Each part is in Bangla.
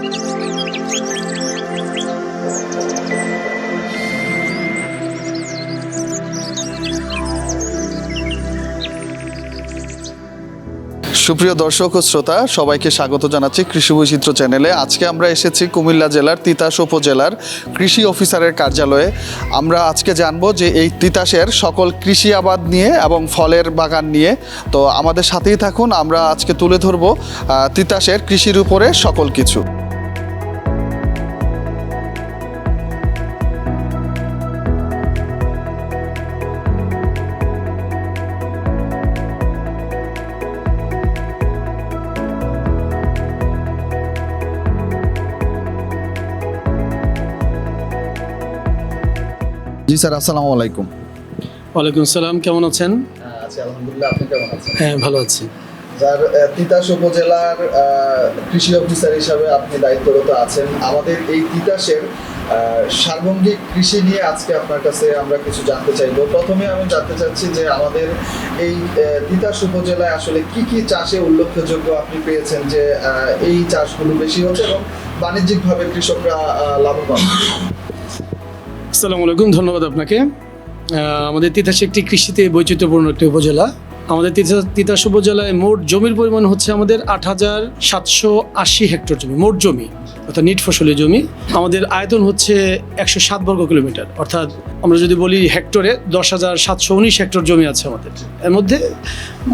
সুপ্রিয় দর্শক ও শ্রোতা, সবাইকে স্বাগত জানাচ্ছি কৃষি বৈচিত্র্য চ্যানেলে। আজকে আমরা এসেছি কুমিল্লা জেলার তিতাস উপজেলার কৃষি অফিসারের কার্যালয়ে। আমরা আজকে জানবো যে এই তিতাসের সকল কৃষি আবাদ নিয়ে এবং ফলের বাগান নিয়ে। তো আমাদের সাথেই থাকুন, আমরা আজকে তুলে ধরবো তিতাসের কৃষির উপরে সকল কিছু। জি স্যার, আসসালামু আলাইকুম। ওয়ালাইকুম আসসালাম, কেমন আছেন? আছি আলহামদুলিল্লাহ, আপনি কেমন আছেন? হ্যাঁ, ভালো আছি। স্যার, তিতাস উপজেলার কৃষি অফিসার হিসাবে আপনি দায়িত্বরত আছেন। আমাদের এই তিতাসের সার্বঙ্গিক কৃষি নিয়ে আজকে আপনার কাছে আমরা কিছু জানতে চাইবো। প্রথমে আমি জানতে চাচ্ছি যে আমাদের এই তিতাস উপজেলায় আসলে কি কি চাষে উল্লেখযোগ্য আপনি পেয়েছেন যে এই চাষগুলো বেশি হচ্ছে এবং বাণিজ্যিকভাবে কৃষকরা লাভবান? আসসালামু আলাইকুম, ধন্যবাদ আপনাকে। আমাদের তিতাস একটি কৃষিতে বৈচিত্র্যপূর্ণ একটি উপজেলা। আমাদের তিতাস উপজেলায় মোট জমির পরিমাণ হচ্ছে আমাদের ৮,৭৮০ হেক্টর জমি, মোট জমি অর্থাৎ নিট ফসলি জমি। আমাদের আয়তন হচ্ছে ১০৭ বর্গ কিলোমিটার, অর্থাৎ আমরা যদি বলি হেক্টরে ১০,৭১৯ হেক্টর জমি আছে আমাদের। এর মধ্যে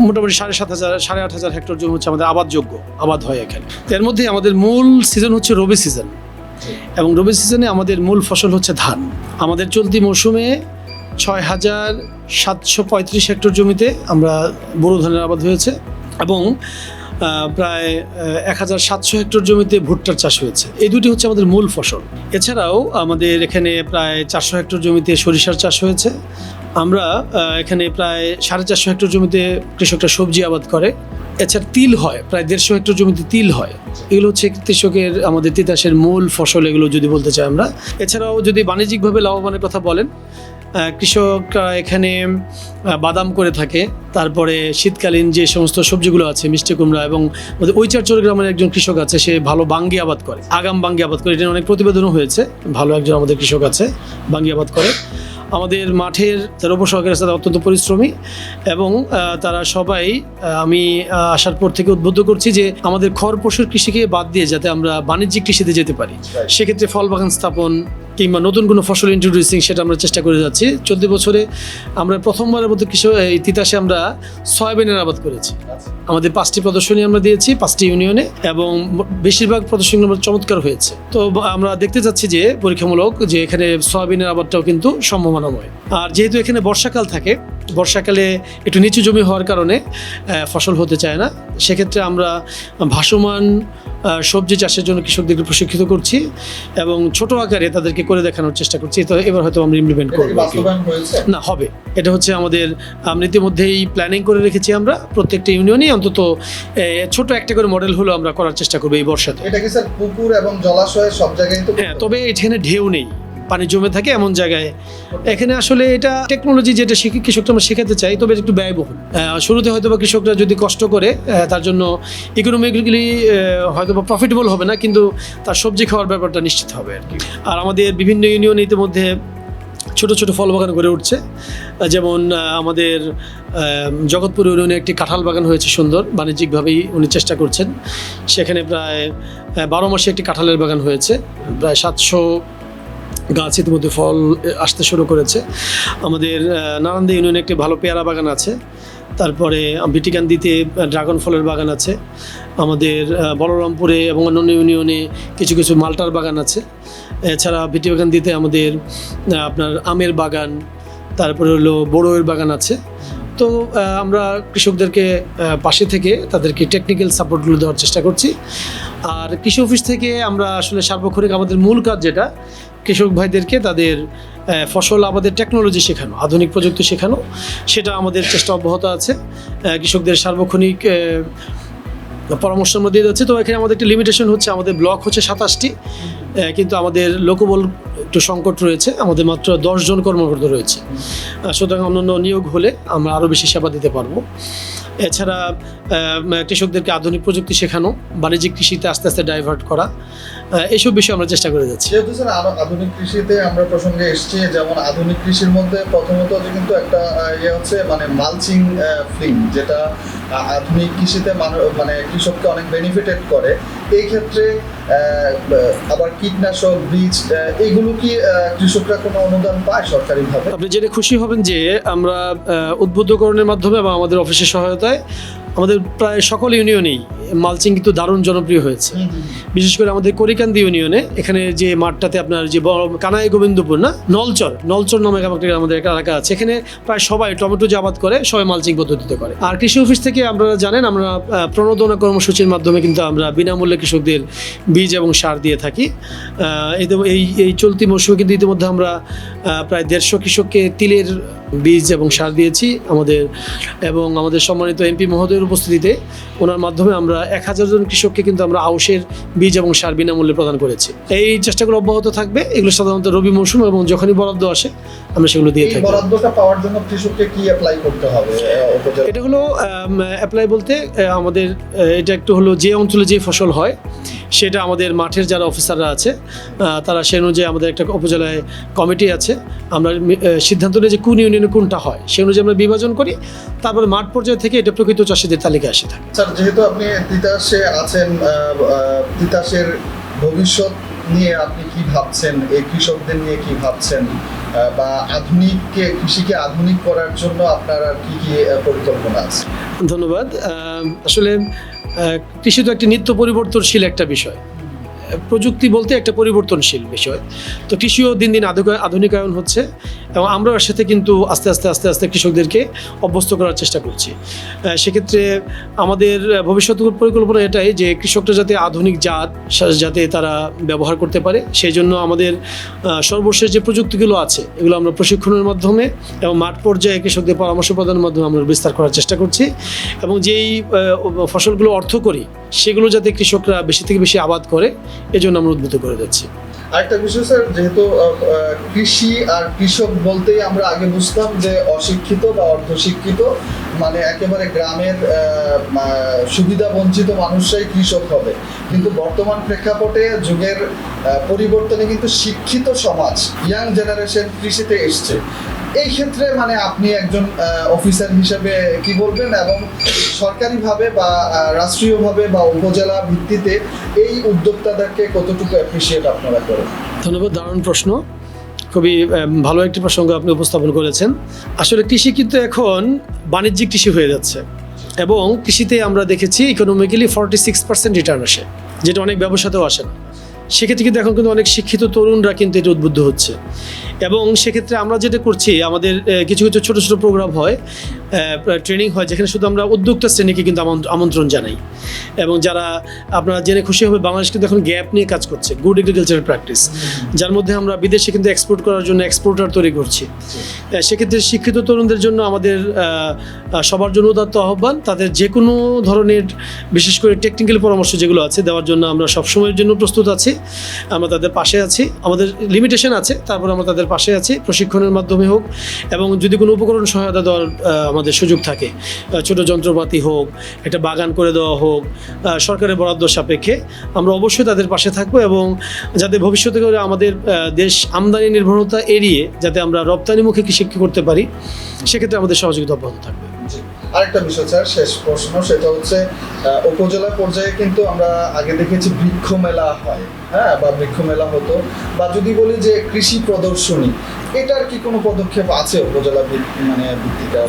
মোটামুটি ৭,৫০০ হেক্টর জমি হচ্ছে আমাদের আবাদযোগ্য, আবাদ হয় এখানে। এর মধ্যে আমাদের মূল সিজন হচ্ছে রবি সিজন, এবং রবি সিজনে আমাদের মূল ফসল হচ্ছে ধান। আমাদের চলতি মৌসুমে ৬,৭৩৫ হেক্টর জমিতে আমরা বোরো ধানের আবাদ হয়েছে, এবং প্রায় ১,৭০০ হেক্টর জমিতে ভুট্টার চাষ হয়েছে। এই দুটি হচ্ছে আমাদের মূল ফসল। এছাড়াও আমাদের এখানে প্রায় ৪০০ হেক্টর জমিতে সরিষার চাষ হয়েছে। আমরা এখানে প্রায় ৪৫০ হেক্টর জমিতে কৃষকরা সবজি আবাদ করে। এছাড়া তিল হয়, প্রায় ১৫০ হেক্টর জমিতে তিল হয়। এগুলো হচ্ছে কৃষকের আমাদের তিতাসের মূল ফসল, এগুলো যদি বলতে চাই আমরা। এছাড়াও যদি বাণিজ্যিকভাবে লাভবানের কথা বলেন, কৃষকরা এখানে বাদাম করে থাকে। তারপরে শীতকালীন যে সমস্ত সবজিগুলো আছে, মিষ্টি কুমড়া, এবং ওইচারচর গ্রামের একজন কৃষক আছে, সে ভালো বাঙ্গি আবাদ করে, আগাম বাঙ্গি আবাদ করে। এটা অনেক প্রতিবেদনও হয়েছে। ভালো একজন আমাদের কৃষক আছে, বাঙ্গি আবাদ করে। আমাদের মাঠের যারা উপসহকারী আছে তারা অত্যন্ত পরিশ্রমী, এবং তারা সবাই আমি আসার পর থেকে উদ্বুদ্ধ করছি যে আমাদের খড়পশুর কৃষিকে বাদ দিয়ে যাতে আমরা বাণিজ্যিক কৃষিতে যেতে পারি। সেক্ষেত্রে ফল বাগান স্থাপন কিংবা নতুন কোনো ফসল ইন্ট্রোডিউসিং, সেটা আমরা চেষ্টা করে যাচ্ছি। চলতি বছরে আমরা প্রথমবারের মতো এই তিতাসে আমরা সয়াবিনের আবাদ করেছি। আমাদের 5টি প্রদর্শনী আমরা দিয়েছি 5টি ইউনিয়নে, এবং বেশিরভাগ প্রদর্শনী চমৎকার হয়েছে। তো আমরা দেখতে যাচ্ছি যে পরীক্ষামূলক যে এখানে সয়াবিনের আবাদটাও কিন্তু সম্ভাবনাময়। আর যেহেতু এখানে বর্ষাকাল থাকে, বর্ষাকালে একটু নিচু জমি হওয়ার কারণে ফসল হতে চায় না। সেক্ষেত্রে আমরা ভাসমান সবজি চাষের জন্য কৃষকদেরকে প্রশিক্ষিত করছি, এবং ছোট আকারে তাদেরকে করে দেখানোর চেষ্টা করছি। তো এবার হয়তো আমরা ইমপ্লিমেন্ট করবো। না, হবে। এটা হচ্ছে আমাদের ইতিমধ্যেই প্ল্যানিং করে রেখেছি। আমরা প্রত্যেকটা ইউনিয়নে অন্তত ছোট একটা করে মডেল হলো আমরা করার চেষ্টা করবো এই বর্ষাতে। এটা কি স্যার পুকুর এবং জলাশয় সব জায়গায়? হ্যাঁ, তবে এখানে ঢেউ নেই, পানি জমে থাকে এমন জায়গায়। এখানে আসলে এটা টেকনোলজি যেটা কৃষকরা আমরা শেখাতে চাই, তবে একটু ব্যয়বহুল। শুরুতে হয়তো বা কৃষকরা যদি কষ্ট করে, তার জন্য ইকোনমিক্যালি হয়তো বা প্রফিটেবল হবে না, কিন্তু তার সবজি খাওয়ার ব্যাপারটা নিশ্চিত হবে আর কি। আর আমাদের বিভিন্ন ইউনিয়ন ইতিমধ্যে ছোট ছোট ফল বাগান গড়ে উঠছে। যেমন আমাদের জগৎপুর ইউনিয়নে একটি কাঁঠাল বাগান হয়েছে সুন্দর, বাণিজ্যিকভাবেই উনি চেষ্টা করছেন। সেখানে প্রায় 12 মাসে একটি কাঁঠালের বাগান হয়েছে, প্রায় 700 গাছ ইতিমধ্যে ফল আসতে শুরু করেছে। আমাদের নারান্দা ইউনিয়নে একটি ভালো পেয়ারা বাগান আছে। তারপরে বিটিকান্দিতে ড্রাগন ফলের বাগান আছে। আমাদের বলরামপুরে এবং অন্যান্য ইউনিয়নে কিছু কিছু মালটার বাগান আছে। এছাড়া বিটিকান্দিতে আমাদের আপনার আমের বাগান, তারপরে হলো বড়ইয়ের বাগান আছে। তো আমরা কৃষকদেরকে পাশে থেকে তাদেরকে টেকনিক্যাল সাপোর্টগুলো দেওয়ার চেষ্টা করছি। আর কৃষি অফিস থেকে আমরা আসলে সার্বক্ষণিক আমাদের মূল কাজ যেটা, কৃষক ভাইদেরকে তাদের ফসল আবাদের টেকনোলজি শেখানো, আধুনিক প্রযুক্তি শেখানো, সেটা আমাদের চেষ্টা অব্যাহত আছে। কৃষকদের সার্বক্ষণিক পরামর্শ আমরা দিয়ে যাচ্ছে। তো এখানে আমাদের একটি লিমিটেশন হচ্ছে, আমাদের ব্লক হচ্ছে 27টি, কিন্তু আমাদের লোকবল একটু সংকট রয়েছে। আমাদের মাত্র 10 জন কর্মকর্তা রয়েছে। সুতরাং অন্যান্য নিয়োগ হলে আমরা আরও বেশি সেবা দিতে পারবো। এছাড়া কৃষকদেরকে আধুনিক প্রযুক্তি শেখানো, বাণিজ্যিক কৃষিতে আস্তে আস্তে ডাইভার্ট করা, এইসব বিষয়ে আমরা চেষ্টা করে যাচ্ছি। যেহেতু স্যার আধুনিক কৃষিতে আমরা প্রসঙ্গে এসেছি, যেমন আধুনিক কৃষির মধ্যে প্রথমত যে কিন্তু একটা হচ্ছে মানে মালচিং ফিল্ম, যেটা আধুনিক কৃষিতে মানে কৃষককে অনেক বেনিফিটেড করে। এই ক্ষেত্রে আবার কীটনাশক, বীজ, এগুলো কি কৃষকরা কোনো অনুদান পায় সরকারিভাবে? আপনি জেনে খুশি হবেন যে আমরা উদ্বুদ্ধকরণের মাধ্যমে এবং আমাদের অফিসের সহায়তায় আমাদের প্রায় সকল ইউনিয়নেই মালচিং কিন্তু দারুণ জনপ্রিয় হয়েছে। বিশেষ করে আমাদের করিকান্দি ইউনিয়নে, এখানে যে মাঠটাতে আপনার যে কানাই গোবিন্দপুর না, নলচর নামে আমাদের একটা এলাকা আছে, এখানে প্রায় সবাই টমেটো যে আবাদ করে সবাই মালচিং পদ্ধতিতে করে। আর কৃষি অফিস থেকে আপনারা জানেন আমরা প্রণোদনা কর্মসূচির মাধ্যমে কিন্তু আমরা বিনামূল্যে কৃষকদের বীজ এবং সার দিয়ে থাকি। এই চলতি মৌসুমে কিন্তু ইতিমধ্যে আমরা প্রায় 150 কৃষককে তিলের বীজ এবং সার দিয়েছি আমাদের সম্মানিত এমপি মহোদয়ের উপস্থিতিতে। ওনার মাধ্যমে আমরা 1000 জন কৃষককে কিন্তু আমরা আউশের বীজ এবং সার বিনামূল্যে প্রদান করেছি। এই চেষ্টাগুলো অব্যাহত থাকবে। এগুলো সাধারণত রবি মৌসুম এবং যখনই বরাদ্দ আসে আমরা সেগুলো দিয়ে থাকি। বরাদ্দটা পাওয়ার জন্য কৃষককে কি অ্যাপ্লাই করতে হবে? এটা হলো অ্যাপ্লাই বলতে আমাদের এটা একটু হলো যে অঞ্চলে যে ফসল হয় সেটা আমাদের মাঠের যারা অফিসাররা আছে তারা সে অনুযায়ী, আমাদের একটা উপজেলায় কমিটি আছে, আমরা সিদ্ধান্ত নিই যে কোন ইউনিয়নে কোনটা হয়, সে অনুযায়ী আমরা বিভাজন করি। তারপরে মাঠ পর্যায়ে থেকে এটা প্রকৃত চাষিদের তালিকায় আসে থাকে। স্যার, যেহেতু আপনি তিতাসে আছেন, তিতাসের ভবিষ্যৎ নিয়ে আপনি কি ভাবছেন? এই কৃষকদের নিয়ে কি ভাবছেন? বা কৃষিকে আধুনিক করার জন্য আপনার আর কি কি পরিকল্পনা আছে? ধন্যবাদ। আসলে কৃষি তো একটি নিত্য পরিবর্তনশীল একটা বিষয়। প্রযুক্তি বলতে একটা পরিবর্তনশীল বিষয়। তো কৃষিও দিন দিন আধুনিকায়ন হচ্ছে এবং আমরা এর সাথে কিন্তু আস্তে আস্তে কৃষকদেরকে অভ্যস্ত করার চেষ্টা করছি। সেক্ষেত্রে আমাদের ভবিষ্যৎ পরিকল্পনা এটাই যে কৃষকরা যাতে আধুনিক জাত যাতে তারা ব্যবহার করতে পারে, সেই জন্য আমাদের সর্বশেষ যে প্রযুক্তিগুলো আছে এগুলো আমরা প্রশিক্ষণের মাধ্যমে এবং মাঠ পর্যায়ে কৃষকদের পরামর্শ প্রদানের মাধ্যমে আমরা বিস্তার করার চেষ্টা করছি। এবং যেই ফসলগুলো অর্থকরী সেগুলো যাতে কৃষকরা বেশি থেকে বেশি আবাদ করে, এজন্য আমরা উদ্বুদ্ধ করে যাচ্ছি। আরেকটা বিষয় স্যার, যেহেতু কৃষি আর কৃষক বলতেই আমরা আগে বুঝতাম যে অশিক্ষিত বা অর্ধশিক্ষিত, মানে একেবারে গ্রামের সুবিধা বঞ্চিত মানুষরাই কৃষক হবে। কিন্তু বর্তমান প্রেক্ষাপটে যুগের পরিবর্তনে কিন্তু শিক্ষিত সমাজ, ইয়াং জেনারেশন কৃষিতে এসছে। এই ক্ষেত্রে মানে আপনি একজন অফিসার হিসেবে কি বলবেন, এবং সরকারিভাবে বা রাষ্ট্রীয়ভাবে বা উপজেলা ভিত্তিতে এই উদ্যোক্তাদেরকে কতটুকু অ্যাপ্রিসিয়েট আপনারা করেন? ধন্যবাদ, দারুণ প্রশ্ন, খুবই ভালো একটি প্রসঙ্গ আপনি উপস্থাপন করেছেন। আসলে কৃষি কিন্তু এখন বাণিজ্যিক কৃষি হয়ে যাচ্ছে এবং কৃষিতে আমরা দেখেছি ইকোনমিক্যালি 46% রিটার্ন আসে, যেটা অনেক ব্যবসাতেও আসে না। সেক্ষেত্রে কিন্তু এখন কিন্তু অনেক শিক্ষিত তরুণরা কিন্তু এটা উদ্বুদ্ধ হচ্ছে। এবং সেক্ষেত্রে আমরা যেটা করছি, আমাদের কিছু কিছু ছোটো ছোটো প্রোগ্রাম হয়, ট্রেনিং হয়, যেখানে শুধু আমরা উদ্যোক্তা শ্রেণীকে কিন্তু আমন্ত্রণ জানাই। এবং যারা আপনারা জেনে খুশি হবে, বাংলাদেশ কিন্তু এখন গ্যাপ নিয়ে কাজ করছে, গুড এগ্রিকালচারাল প্র্যাকটিস, যার মধ্যে আমরা বিদেশে কিন্তু এক্সপোর্ট করার জন্য এক্সপোর্টার তৈরি করছি। সেক্ষেত্রে শিক্ষিত তরুণদের জন্য আমাদের সবার জন্য উদাত্ত আহ্বান, তাদের যে কোনো ধরনের বিশেষ করে টেকনিক্যাল পরামর্শ যেগুলো আছে দেওয়ার জন্য আমরা সবসময়ের জন্য প্রস্তুত আছি। আমরা তাদের পাশে আছি, আমাদের লিমিটেশন আছে, তারপর আমরা তাদের পাশে আছি প্রশিক্ষণের মাধ্যমে হোক, এবং যদি কোনো উপকরণ সহায়তা দেওয়ার আমাদের সুযোগ থাকে, ছোট যন্ত্রপাতি হোক, একটা বাগান করে দেওয়া হোক, সরকারের বরাদ্দ সাপেক্ষে আমরা অবশ্যই তাদের পাশে থাকবো। এবং যাতে ভবিষ্যতে করে আমাদের দেশ আমদানি নির্ভরতা এড়িয়ে যাতে আমরা রপ্তানিমুখী কৃষি করতে পারি, সেক্ষেত্রে আমাদের সহযোগিতা অব্যাহত থাকবে। আরেকটা বিষয় স্যার, শেষ প্রশ্ন, সেটা হচ্ছে উপজেলা পর্যায়ে কিন্তু আমরা আগে দেখেছি বৃক্ষ মেলা হয়, হ্যাঁ, বা বৃক্ষ মেলা হতো, বা যদি বলি যে কৃষি প্রদর্শনী, এটার কি কোনো পদক্ষেপ আছে উপজেলা ভিত্তিতে?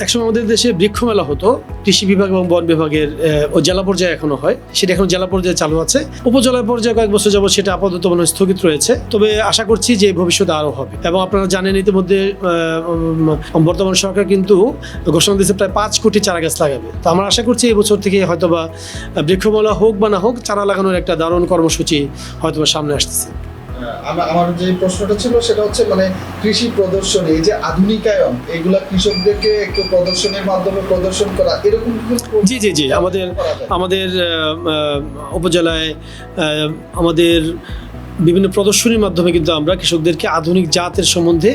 একসময় আমাদের দেশে বৃক্ষ মেলা হতো, কৃষি বিভাগ এবং বন বিভাগের ও জেলা পর্যায়ে এখনো হয়, সেটা এখন জেলা পর্যায়ে চালু আছে। উপজেলা পর্যায়ে কয়েক বছর যাবত সেটা আপাতত মনে হয় স্থগিত রয়েছে, তবে আশা করছি যে ভবিষ্যতে আরও হবে। এবং আপনারা জানেন ইতিমধ্যে বর্তমান সরকার কিন্তু ঘোষণা দিয়েছে প্রায় 5 কোটি চারা গাছ লাগাবে। তো আমরা আশা করছি এই বছর থেকে হয়তোবা বৃক্ষমেলা হোক বা না হোক, চারা লাগানোর একটা দারুণ কর্মসূচি হয়তোবা সামনে আসতেছে। আমার যে প্রশ্নটা ছিল সেটা হচ্ছে মানে কৃষি প্রদর্শনী, এই যে আধুনিকায়ন, এগুলা কৃষকদেরকে একটু প্রদর্শনীর মাধ্যমে প্রদর্শন করা, এরকম জি আমাদের উপজেলায় আমাদের বিভিন্ন প্রদর্শনীর মাধ্যমে কিন্তু আমরা কৃষকদেরকে আধুনিক জাতের সম্বন্ধে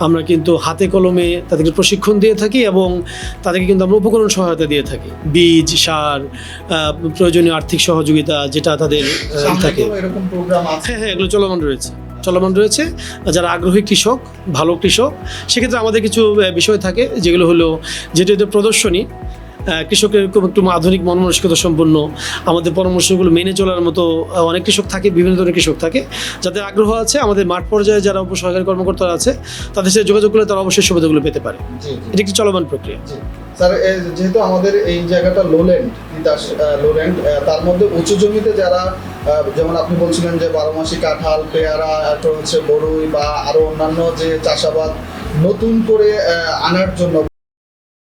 আমরা কিন্তু হাতে কলমে তাদেরকে প্রশিক্ষণ দিয়ে থাকি এবং তাদেরকে কিন্তু আমরা উপকরণ সহায়তা দিয়ে থাকি, বীজ, সার, প্রয়োজনীয় আর্থিক সহযোগিতা যেটা তাদের সামনে থাকে। কোনো এরকম প্রোগ্রাম আছে? হ্যাঁ, এগুলো চলমান রয়েছে। যারা আগ্রহী কৃষক, ভালো কৃষক, সেক্ষেত্রে আমাদের কিছু বিষয় থাকে যেগুলো হলো, যেটা প্রদর্শনী, কৃষকের খুব একটু আধুনিক মন মানসিকতা সম্পন্ন, আমাদের পরামর্শগুলো মেনে চলার মতো অনেক কৃষক থাকে, বিভিন্ন ধরনের কৃষক থাকে। যাদের আগ্রহ আছে, আমাদের মাঠ পর্যায়ে যারা উপসহকারী কর্মকর্তারা আছে, তাদের সাথে যোগাযোগ করলে তারা অবশ্যই সুবিধাগুলো পেতে পারে। জি জি এটা একটি চলমান প্রক্রিয়া। জি। স্যার, যেহেতু আমাদের এই জায়গাটা লোল্যান্ড, তিতাস লোল্যান্ড, তার মধ্যে উঁচু জমিতে যারা যেমন আপনি বলছিলেন যে 12 মাসি কাঁঠাল, পেয়ারা, একটা হচ্ছে বড়ুই বা আরো অন্যান্য যে চাষাবাদ নতুন করে আনার জন্য